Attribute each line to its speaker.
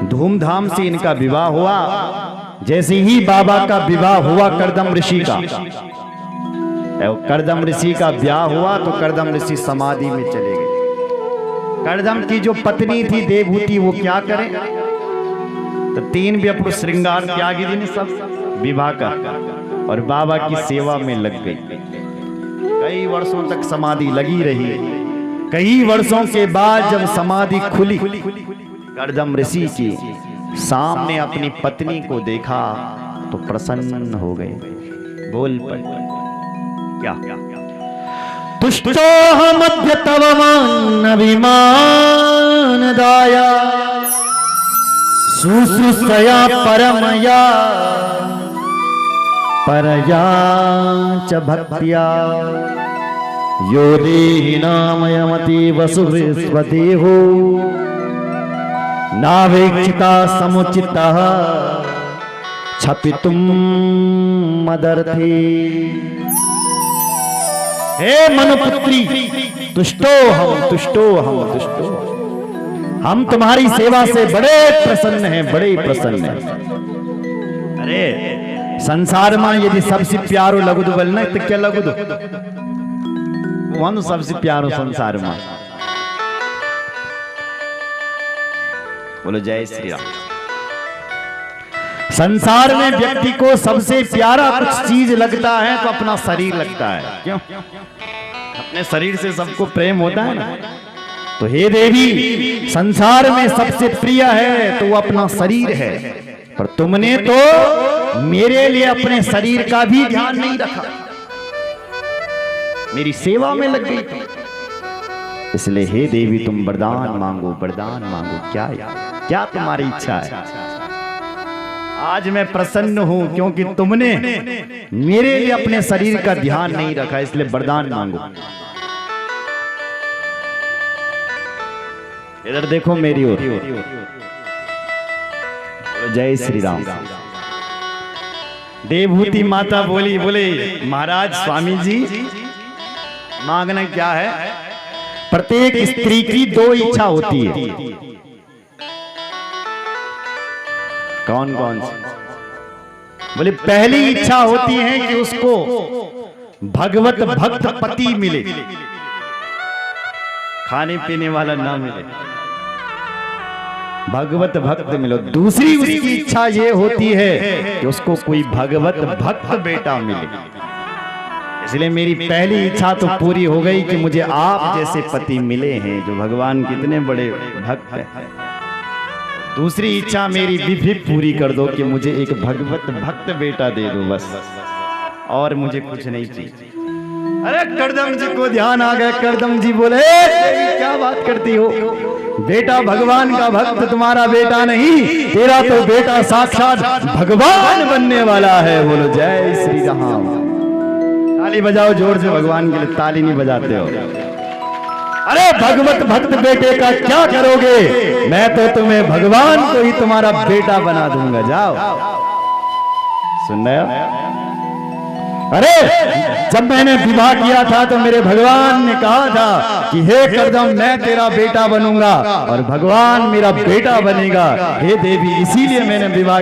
Speaker 1: धूमधाम से इनका विवाह हुआ। जैसे ही बाबा का विवाह हुआ करदम ऋषि का, करदम ऋषि का ब्याह हुआ तो करदम ऋषि समाधि में चले गए। करदम की जो पत्नी थी देवहूति, वो क्या करे, तो 3 भी अपना श्रृंगार त्यागी दिन सब विवाह का, और बाबा की सेवा में लग गई। कई वर्षों तक समाधि लगी रही। कई वर्षों के बाद जब समाधि खुली, करदम ऋषि की सामने अपनी पत्नी को देखा तो प्रसन्न हो गए। बोल पड़े क्या, तुष्टोऽहम् अद्य तव मानविमान दाया शुश्रूषया परमया परया च भक्त्या यो देहि नामयमतीव सुविश्वदेहो नावेक्षिता समुचितः क्षपितुं मदर्थे। हे मनुपुत्री, तुष्टो हम हम तुम्हारी सेवा से बड़े प्रसन्न हैं, बड़े प्रसन्न हैं। अरे संसार में यदि सबसे प्यारो लगुदु बोलना तो क्या लगुदु, वो सबसे प्यारो संसार में। बोलो जय श्री राम। संसार में व्यक्ति को सबसे प्यारा कुछ चीज लगता है तो अपना शरीर लगता है। क्यों? अपने शरीर से सबको प्रेम होता है ना। तो हे देवी, संसार में सबसे प्रिय है तो वो अपना शरीर है, पर तुमने तो मेरे लिए अपने शरीर का भी ध्यान नहीं रखा, मेरी सेवा में लग गई। इसलिए हे देवी, तुम वरदान मांगो, वरदान मांगो। क्या तुम्हारी इच्छा है? आज मैं प्रसन्न हूं क्योंकि तुमने मेरे लिए अपने शरीर का ध्यान नहीं रखा, इसलिए वरदान मांगो। इधर देखो मेरी ओर। जय श्री राम। देवहूति माता बोले महाराज स्वामी जी, मांगना क्या है? प्रत्येक स्त्री की 2 इच्छा होती है। कौन कौन सी? बोले पहली इच्छा होती है कि उसको भगवत भक्त पति मिले, खाने पीने वाला ना मिले, भगवत भक्त मिलो। दूसरी उसकी इच्छा ये होती है कि उसको कोई भगवत भक्त बेटा मिले। इसलिए मेरी पहली इच्छा तो पूरी हो गई कि मुझे आप जैसे पति मिले हैं जो भगवान कितने बड़े भक्त हैं। दूसरी इच्छा मेरी भी पूरी कर दो कि मुझे एक भगवत भक्त बेटा दे दो, बस, और मुझे कुछ नहीं चाहिए। अरे करदम जी को ध्यान आ गया। करदम जी बोले क्या बात करती हो, बेटा भगवान का भक्त तुम्हारा बेटा नहीं, तेरा तो बेटा साक्षात भगवान बनने वाला है। बोलो जय श्री राम। ताली बजाओ जोर से भगवान के लिए। ताली नहीं बजाते हो? अरे भगवत भक्त बेटे का क्या करोगे? मैं तो तुम्हें भगवान को ही तुम्हारा बेटा बना दूंगा। जाओ। सुन रहे हो? अरे जब मैंने विवाह किया था तो मेरे भगवान ने कहा था कि हे करदम, मैं तेरा बेटा बनूंगा और भगवान मेरा बेटा बनेगा। हे देवी, इसीलिए मैंने विवाह